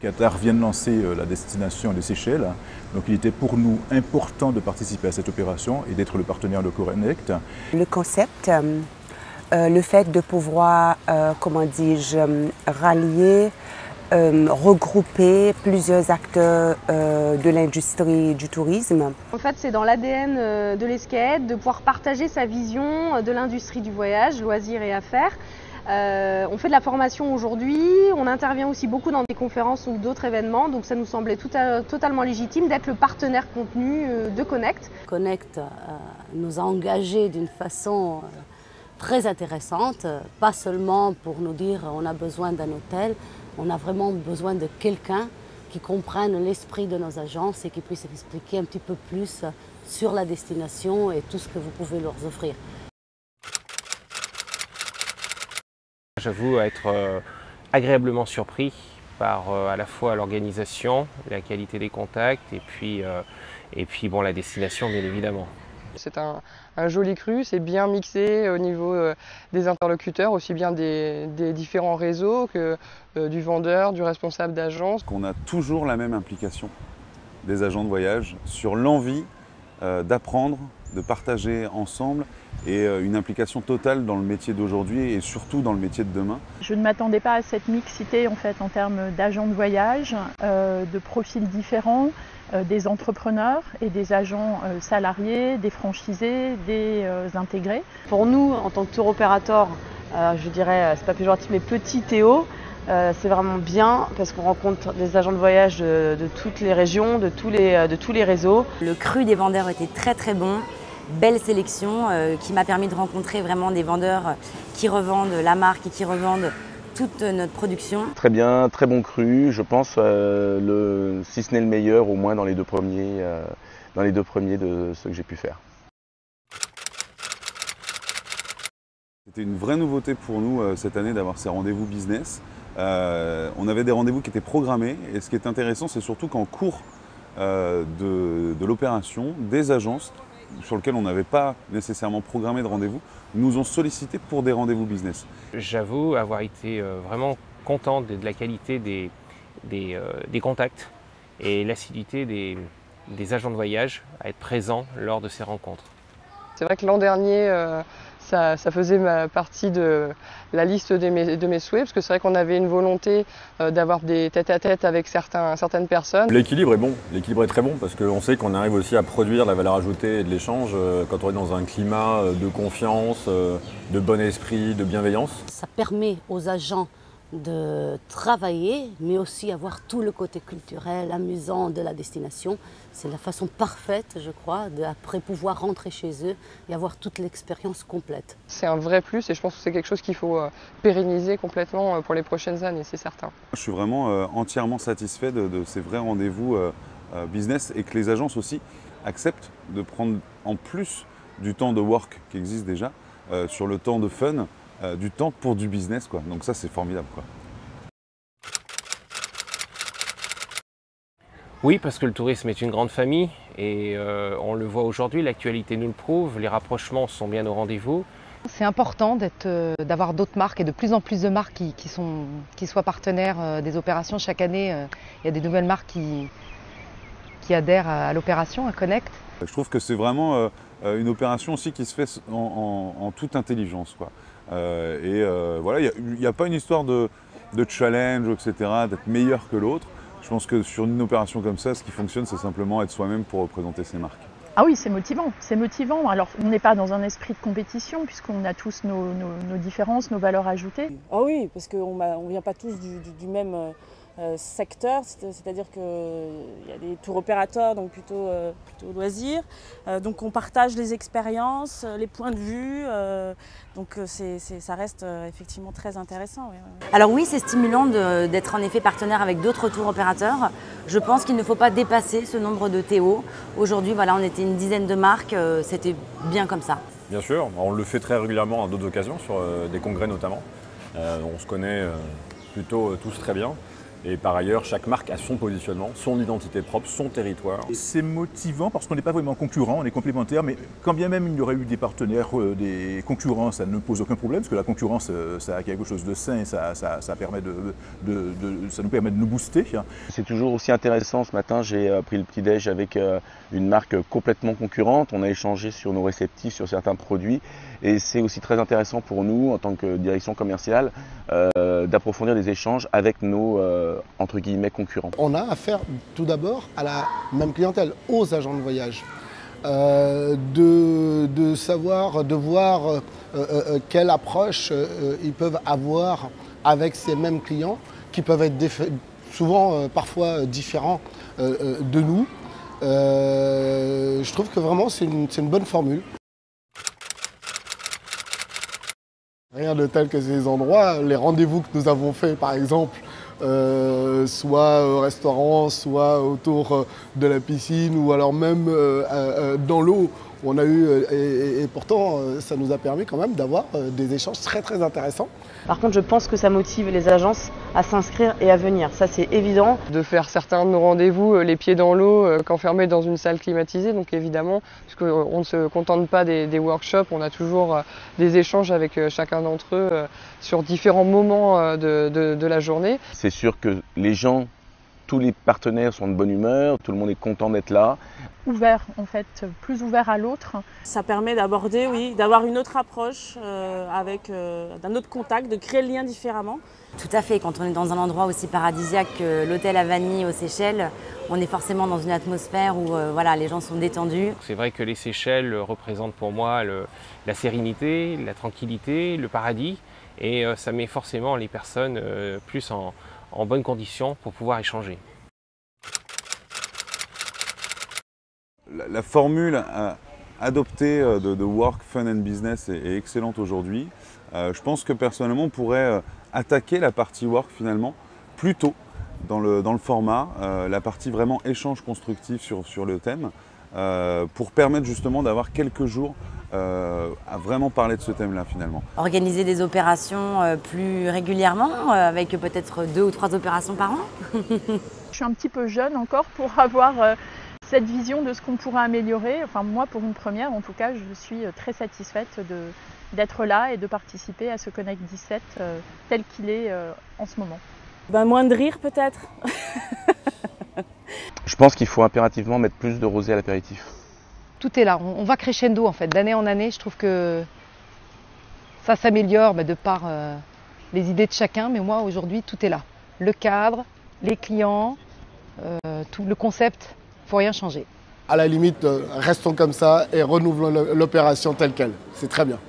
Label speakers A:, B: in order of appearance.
A: Qatar vient de lancer la destination des Seychelles, donc il était pour nous important de participer à cette opération et d'être le partenaire de Connect.
B: Le concept, le fait de pouvoir, comment dis-je, rallier, regrouper plusieurs acteurs de l'industrie du tourisme.
C: En fait, c'est dans l'ADN de l'Escaed de pouvoir partager sa vision de l'industrie du voyage, loisirs et affaires. On fait de la formation aujourd'hui, on intervient aussi beaucoup dans des conférences ou d'autres événements, donc ça nous semblait totalement légitime d'être le partenaire contenu de Connect.
D: Connect nous a engagés d'une façon très intéressante, pas seulement pour nous dire on a besoin d'un hôtel, on a vraiment besoin de quelqu'un qui comprenne l'esprit de nos agences et qui puisse expliquer un petit peu plus sur la destination et tout ce que vous pouvez leur offrir.
E: J'avoue être agréablement surpris par à la fois l'organisation, la qualité des contacts et puis bon, la destination bien évidemment.
F: C'est un joli cru, c'est bien mixé au niveau des interlocuteurs, aussi bien des différents réseaux que du vendeur, du responsable d'agence.
G: On a toujours la même implication des agents de voyage sur l'envie d'apprendre, de partager ensemble et une implication totale dans le métier d'aujourd'hui et surtout dans le métier de demain.
H: Je ne m'attendais pas à cette mixité en fait en termes d'agents de voyage, de profils différents, des entrepreneurs et des agents salariés, des franchisés, des intégrés.
C: Pour nous, en tant que tour opérateur, je dirais, c'est pas péjoratif, mais petit Théo, c'est vraiment bien parce qu'on rencontre des agents de voyage de toutes les régions, de tous les réseaux.
I: Le cru des vendeurs était très très bon. Belle sélection qui m'a permis de rencontrer vraiment des vendeurs qui revendent la marque et qui revendent toute notre production.
J: Très bien, très bon cru, je pense, si ce n'est le meilleur, au moins dans les deux premiers de ceux que j'ai pu faire.
G: C'était une vraie nouveauté pour nous cette année d'avoir ces rendez-vous business. On avait des rendez-vous qui étaient programmés et ce qui est intéressant, c'est surtout qu'en cours de l'opération, des agences sur lesquelles on n'avait pas nécessairement programmé de rendez-vous, nous ont sollicité pour des rendez-vous business.
E: J'avoue avoir été vraiment content de la qualité des contacts et l'assiduité des agents de voyage à être présents lors de ces rencontres.
F: C'est vrai que l'an dernier, ça faisait partie de la liste de mes souhaits, parce que c'est vrai qu'on avait une volonté d'avoir des tête-à-tête avec certaines personnes.
K: L'équilibre est bon, l'équilibre est très bon, parce qu'on sait qu'on arrive aussi à produire la valeur ajoutée et de l'échange quand on est dans un climat de confiance, de bon esprit, de bienveillance.
D: Ça permet aux agents de travailler, mais aussi avoir tout le côté culturel, amusant de la destination. C'est la façon parfaite, je crois, d'après pouvoir rentrer chez eux et avoir toute l'expérience complète.
F: C'est un vrai plus et je pense que c'est quelque chose qu'il faut pérenniser complètement pour les prochaines années, c'est certain.
G: Je suis vraiment entièrement satisfait de ces vrais rendez-vous business et que les agences aussi acceptent de prendre en plus du temps de work qui existe déjà, sur le temps de fun, du temps pour du business, quoi. Donc ça, c'est formidable, quoi.
E: Oui, parce que le tourisme est une grande famille et on le voit aujourd'hui, l'actualité nous le prouve, les rapprochements sont bien au rendez-vous.
L: C'est important d'avoir d'autres marques et de plus en plus de marques qui soient partenaires des opérations. Chaque année, il y a des nouvelles marques qui adhèrent à l'opération, à Connect.
G: Je trouve que c'est vraiment une opération aussi qui se fait en toute intelligence, quoi. Voilà, il n'y a pas une histoire de challenge, etc., d'être meilleur que l'autre. Je pense que sur une opération comme ça, ce qui fonctionne, c'est simplement être soi-même pour représenter ses marques.
H: Ah oui, c'est motivant, c'est motivant. Alors, on n'est pas dans un esprit de compétition, puisqu'on a tous nos différences, nos valeurs ajoutées.
M: Ah oui, parce qu'on ne vient pas tous du même secteur, c'est-à-dire qu'il y a des tours opérateurs, donc plutôt loisirs. Donc on partage les expériences, les points de vue, donc ça reste effectivement très intéressant. Oui.
I: Alors oui, c'est stimulant d'être en effet partenaire avec d'autres tours opérateurs. Je pense qu'il ne faut pas dépasser ce nombre de TO. Aujourd'hui, voilà, on était une dizaine de marques, c'était bien comme ça.
K: Bien sûr, on le fait très régulièrement à d'autres occasions, sur des congrès notamment. On se connaît plutôt tous très bien. Et par ailleurs, chaque marque a son positionnement, son identité propre, son territoire.
A: C'est motivant parce qu'on n'est pas vraiment concurrents, on est complémentaires, mais quand bien même il y aurait eu des partenaires, des concurrents, ça ne pose aucun problème, parce que la concurrence, ça a quelque chose de sain, ça nous permet de nous booster.
J: C'est toujours aussi intéressant. Ce matin, j'ai pris le petit-déj avec une marque complètement concurrente. On a échangé sur nos réceptifs, sur certains produits. Et c'est aussi très intéressant pour nous, en tant que direction commerciale, d'approfondir des échanges avec nos entre guillemets concurrents.
N: On a affaire tout d'abord à la même clientèle, aux agents de voyage. De savoir, de voir quelle approche ils peuvent avoir avec ces mêmes clients qui peuvent être souvent parfois différents de nous. Je trouve que vraiment c'est une bonne formule. Rien de tel que ces endroits, les rendez-vous que nous avons faits par exemple, soit au restaurant, soit autour de la piscine ou alors même dans l'eau. On a eu, et pourtant ça nous a permis quand même d'avoir des échanges très intéressants.
O: Par contre, je pense que ça motive les agences à s'inscrire et à venir, ça c'est évident.
F: De faire certains de nos rendez-vous les pieds dans l'eau qu'enfermés dans une salle climatisée, donc évidemment, parce qu'on ne se contente pas des workshops, on a toujours des échanges avec chacun d'entre eux sur différents moments de la journée.
J: C'est sûr que les gens, tous les partenaires sont de bonne humeur, tout le monde est content d'être là.
H: Ouvert en fait, plus ouvert à l'autre.
M: Ça permet d'aborder, oui, d'avoir une autre approche avec d'un autre contact, de créer le lien différemment.
I: Tout à fait, quand on est dans un endroit aussi paradisiaque que l'hôtel à Vanille aux Seychelles, on est forcément dans une atmosphère où voilà, les gens sont détendus.
E: C'est vrai que les Seychelles représentent pour moi la sérénité, la tranquillité, le paradis, et ça met forcément les personnes plus en bonnes conditions pour pouvoir échanger.
G: La formule adoptée de Work, Fun and Business est excellente aujourd'hui. Je pense que personnellement on pourrait attaquer la partie Work finalement plus tôt dans le format, la partie vraiment échange constructif sur le thème, pour permettre justement d'avoir quelques jours à vraiment parler de ce thème-là finalement.
I: Organiser des opérations plus régulièrement, avec peut-être 2 ou 3 opérations par an.
H: Je suis un petit peu jeune encore pour avoir cette vision de ce qu'on pourrait améliorer. Enfin moi pour une première en tout cas, je suis très satisfaite d'être là et de participer à ce Connect 17 tel qu'il est en ce moment.
M: Ben, moins de rire peut-être.
J: Je pense qu'il faut impérativement mettre plus de rosé à l'apéritif.
L: Tout est là, on va crescendo en fait, d'année en année. Je trouve que ça s'améliore de par les idées de chacun, mais moi aujourd'hui tout est là. Le cadre, les clients, tout le concept, il ne faut rien changer.
N: À la limite, restons comme ça et renouvelons l'opération telle qu'elle. C'est très bien.